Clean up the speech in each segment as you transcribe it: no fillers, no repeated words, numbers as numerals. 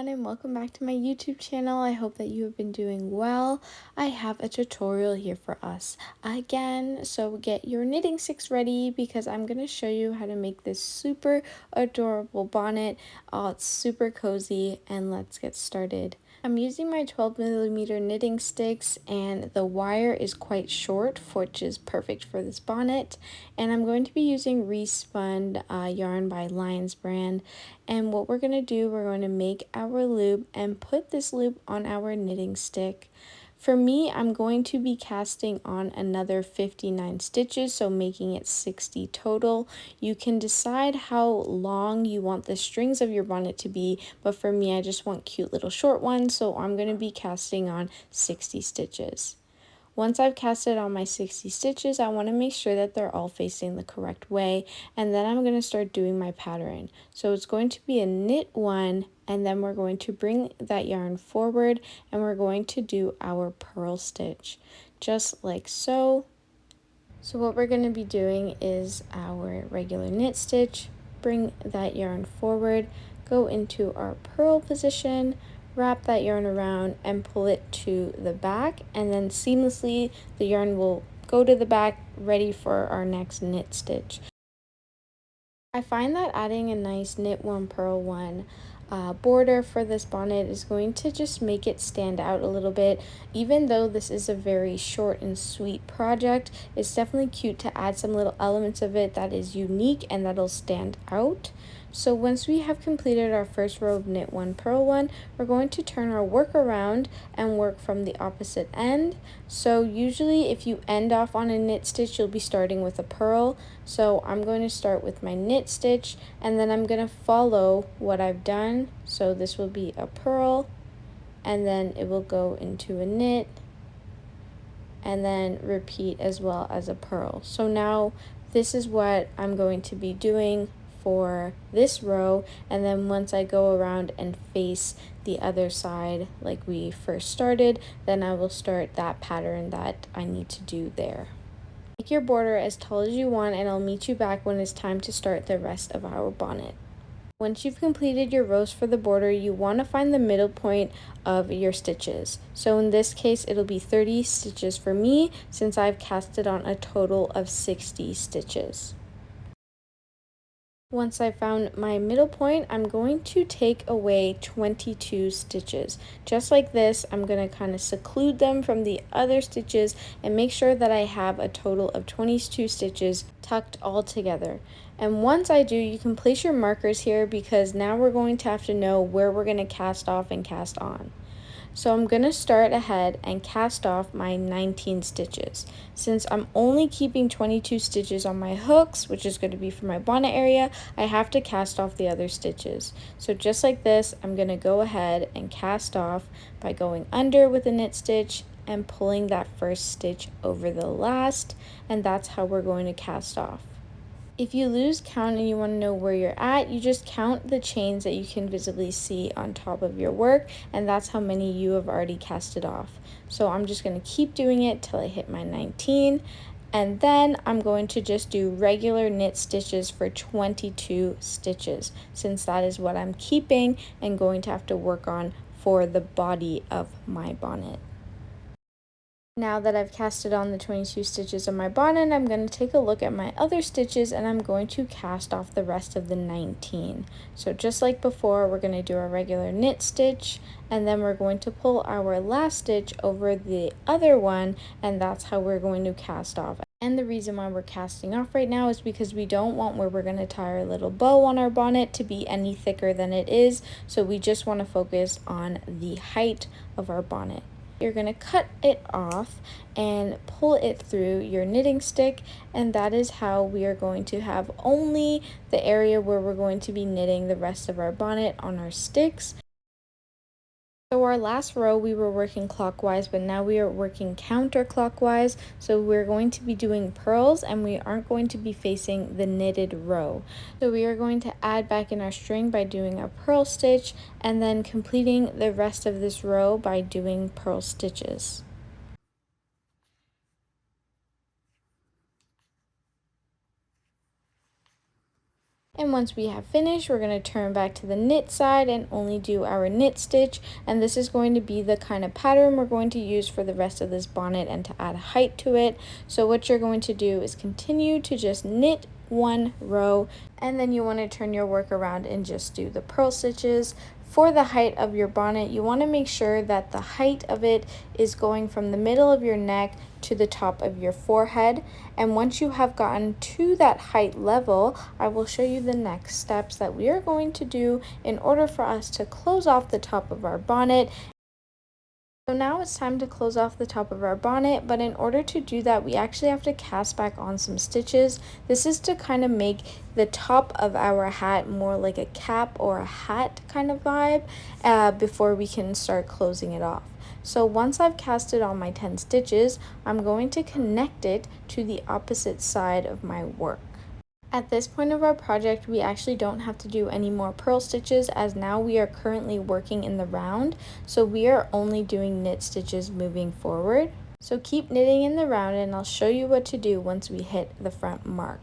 everyone, and welcome back to my YouTube channel. I hope that you have been doing well. I have a tutorial here for us again, so get your knitting sticks ready because I'm going to show you how to make this super adorable bonnet. It's super cozy, and let's get started. I'm using my 12mm knitting sticks, and the wire is quite short, which is perfect for this bonnet. And I'm going to be using Respun yarn by Lions brand. And what we're going to do, we're going to make our loop and put this loop on our knitting stick. For me, I'm going to be casting on another 59 stitches, so making it 60 total. You can decide how long you want the strings of your bonnet to be, but for me, I just want cute little short ones, so I'm going to be casting on 60 stitches. Once I've casted on my 60 stitches, I want to make sure that they're all facing the correct way, and then I'm going to start doing my pattern. So it's going to be a knit one, and then we're going to bring that yarn forward, and we're going to do our purl stitch, just like so. So what we're going to be doing is our regular knit stitch, bring that yarn forward, go into our purl position, wrap that yarn around and pull it to the back, and then seamlessly the yarn will go to the back, ready for our next knit stitch. I find that adding a nice knit one purl one border for this bonnet is going to just make it stand out a little bit. Even though this is a very short and sweet project, it's definitely cute to add some little elements of it that is unique and that'll stand out. So once we have completed our first row of knit one purl one, we're going to turn our work around and work from the opposite end. So usually if you end off on a knit stitch, you'll be starting with a purl. So I'm going to start with my knit stitch, and then I'm going to follow what I've done. So this will be a purl, and then it will go into a knit, and then repeat as well as a purl. So now this is what I'm going to be doing for this row, and then once I go around and face the other side like we first started, then I will start that pattern that I need to do there. Make your border as tall as you want, and I'll meet you back when it's time to start the rest of our bonnet. Once you've completed your rows for the border, you want to find the middle point of your stitches. So in this case, it'll be 30 stitches for me since I've casted on a total of 60 stitches. Once I found my middle point, I'm going to take away 22 stitches. Just like this, I'm going to kind of seclude them from the other stitches and make sure that I have a total of 22 stitches tucked all together. And once I do, you can place your markers here because now we're going to have to know where we're going to cast off and cast on. So I'm going to start ahead and cast off my 19 stitches. Since I'm only keeping 22 stitches on my hooks, which is going to be for my bonnet area, I have to cast off the other stitches. So just like this, I'm going to go ahead and cast off by going under with a knit stitch and pulling that first stitch over the last, and that's how we're going to cast off. If you lose count and you want to know where you're at, you just count the chains that you can visibly see on top of your work, and that's how many you have already casted off. So I'm just going to keep doing it till I hit my 19, and then I'm going to just do regular knit stitches for 22 stitches, since that is what I'm keeping and going to have to work on for the body of my bonnet. Now that I've casted on the 22 stitches of my bonnet, I'm going to take a look at my other stitches and I'm going to cast off the rest of the 19. So just like before, we're going to do our regular knit stitch, and then we're going to pull our last stitch over the other one, and that's how we're going to cast off. And the reason why we're casting off right now is because we don't want where we're going to tie our little bow on our bonnet to be any thicker than it is, so we just want to focus on the height of our bonnet. You're going to cut it off and pull it through your knitting stick, and that is how we are going to have only the area where we're going to be knitting the rest of our bonnet on our sticks. So our last row we were working clockwise, but now we are working counterclockwise. So we're going to be doing purls and we aren't going to be facing the knitted row. So we are going to add back in our string by doing a purl stitch and then completing the rest of this row by doing purl stitches. And once we have finished, we're going to turn back to the knit side and only do our knit stitch. And this is going to be the kind of pattern we're going to use for the rest of this bonnet and to add height to it. So what you're going to do is continue to just knit one row, and then you want to turn your work around and just do the purl stitches. For the height of your bonnet, you want to make sure that the height of it is going from the middle of your neck to the top of your forehead. And once you have gotten to that height level, I will show you the next steps that we are going to do in order for us to close off the top of our bonnet. So now it's time to close off the top of our bonnet, but in order to do that, we actually have to cast back on some stitches. This is to kind of make the top of our hat more like a cap or a hat kind of vibe before we can start closing it off. So once I've casted on my 10 stitches, I'm going to connect it to the opposite side of my work. At this point of our project, we actually don't have to do any more purl stitches, as now we are currently working in the round, so we are only doing knit stitches moving forward. So keep knitting in the round and I'll show you what to do once we hit the front mark.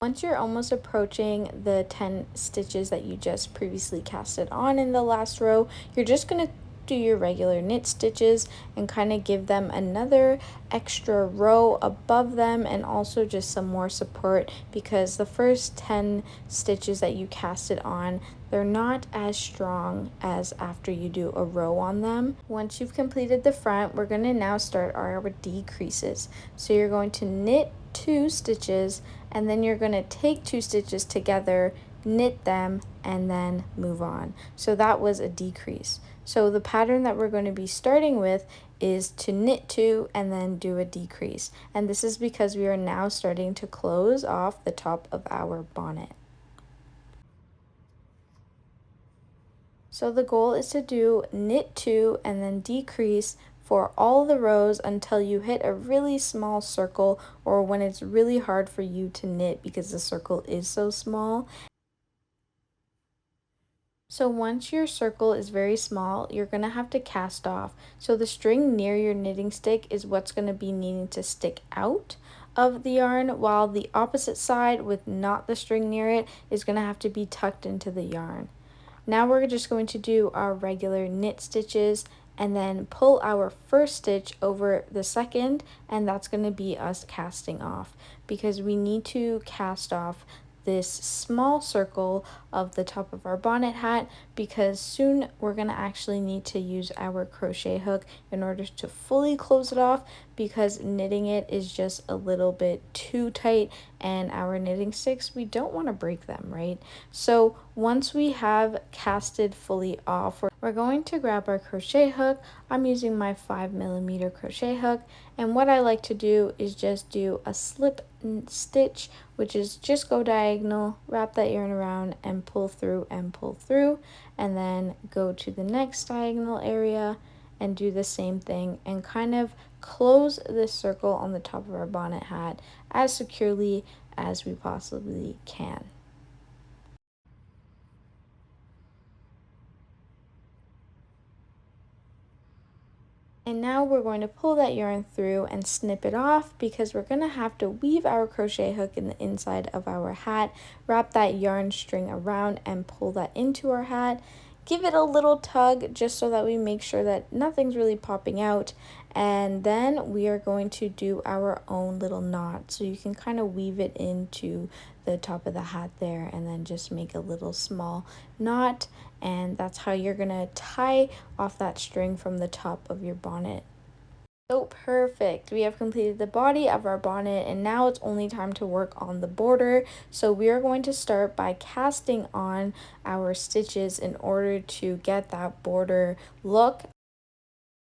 Once you're almost approaching the 10 stitches that you just previously casted on in the last row, you're just going to do your regular knit stitches and kind of give them another extra row above them, and also just some more support, because the first 10 stitches that you casted on, they're not as strong as after you do a row on them. Once you've completed the front, we're going to now start our decreases. So you're going to knit 2 stitches, and then you're going to take 2 stitches together, knit them, and then move on. So that was a decrease. So the pattern that we're going to be starting with is to knit 2 and then do a decrease. And this is because we are now starting to close off the top of our bonnet. So the goal is to do knit 2 and then decrease for all the rows until you hit a really small circle, or when it's really hard for you to knit because the circle is so small. So once your circle is very small, you're going to have to cast off. So the string near your knitting stick is what's going to be needing to stick out of the yarn, while the opposite side with not the string near it is going to have to be tucked into the yarn. Now we're just going to do our regular knit stitches and then pull our first stitch over the second, and that's going to be us casting off, because we need to cast off this small circle of the top of our bonnet hat, because soon we're going to actually need to use our crochet hook in order to fully close it off, because knitting it is just a little bit too tight, and our knitting sticks, we don't want to break them, right? So once we have casted fully off, we're going to grab our crochet hook. I'm using my 5mm crochet hook, and what I like to do is just do a slip stitch, which is just go diagonal, wrap that yarn around and pull through, and then go to the next diagonal area and do the same thing, and kind of close this circle on the top of our bonnet hat as securely as we possibly can. And now we're going to pull that yarn through and snip it off, because we're going to have to weave our crochet hook in the inside of our hat, wrap that yarn string around and pull that into our hat. Give it a little tug just so that we make sure that nothing's really popping out, and then we are going to do our own little knot. So you can kind of weave it into the top of the hat there and then just make a little small knot, and that's how you're gonna tie off that string from the top of your bonnet. So perfect, we have completed the body of our bonnet, and now it's only time to work on the border. So we are going to start by casting on our stitches in order to get that border look.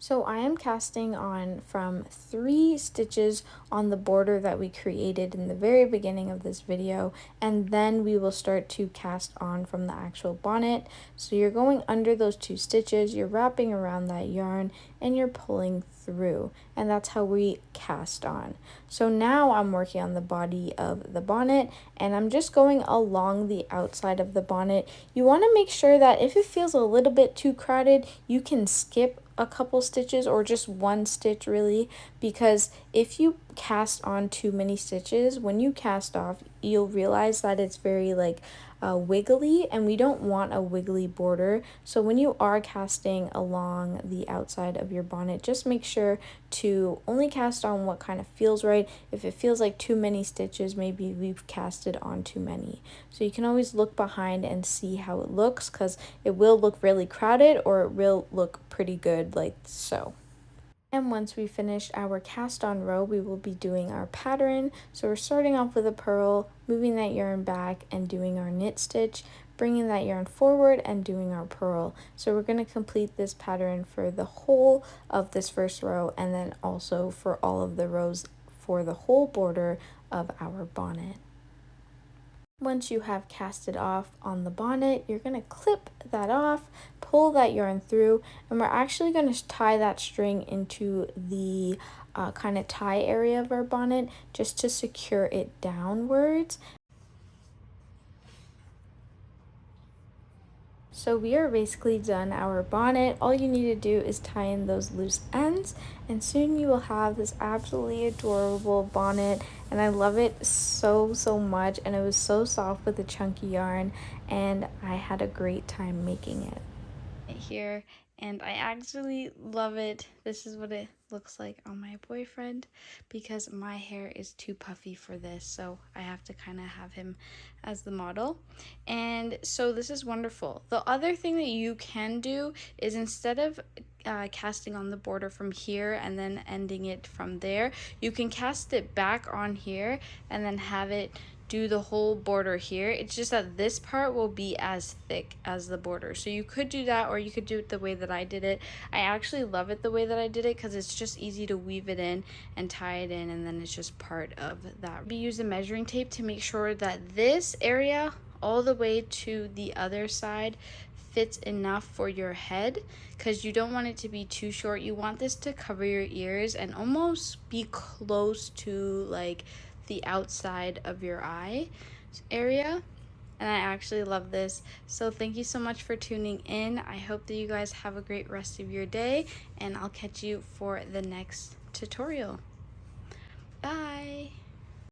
So I am casting on from 3 stitches on the border that we created in the very beginning of this video, and then we will start to cast on from the actual bonnet. So you're going under those 2 stitches, you're wrapping around that yarn, and you're pulling through, and that's how we cast on. So now I'm working on the body of the bonnet, and I'm just going along the outside of the bonnet. You want to make sure that if it feels a little bit too crowded, you can skip a couple stitches or just one stitch really, because if you cast on too many stitches, when you cast off, you'll realize that it's very like wiggly, and we don't want a wiggly border. So when you are casting along the outside of your bonnet, just make sure to only cast on what kind of feels right. If it feels like too many stitches, maybe we've casted on too many. So you can always look behind and see how it looks, because it will look really crowded or it will look pretty good like so. And once we finish our cast on row, we will be doing our pattern. So we're starting off with a purl, moving that yarn back and doing our knit stitch, bringing that yarn forward and doing our purl. So we're going to complete this pattern for the whole of this first row, and then also for all of the rows for the whole border of our bonnet. Once you have casted off on the bonnet, you're going to clip that off, pull that yarn through, and we're actually going to tie that string into the kind of tie area of our bonnet just to secure it downwards. So we are basically done our bonnet. All you need to do is tie in those loose ends, and soon you will have this absolutely adorable bonnet. And I love it so much, and it was so soft with the chunky yarn, and I had a great time making it. Here, and I actually love it. This is what it looks like on my boyfriend, because my hair is too puffy for this, so I have to kind of have him as the model. And so this is wonderful. The other thing that you can do is, instead of casting on the border from here and then ending it from there, you can cast it back on here and then have it do the whole border here. It's just that this part will be as thick as the border. So you could do that, or you could do it the way that I did it. I actually love it the way that I did it, because it's just easy to weave it in and tie it in, and then it's just part of that. We use a measuring tape to make sure that this area all the way to the other side fits enough for your head, because you don't want it to be too short. You want this to cover your ears and almost be close to like the outside of your eye area. And I actually love this. So thank you so much for tuning in. I hope that you guys have a great rest of your day, and I'll catch you for the next tutorial. Bye.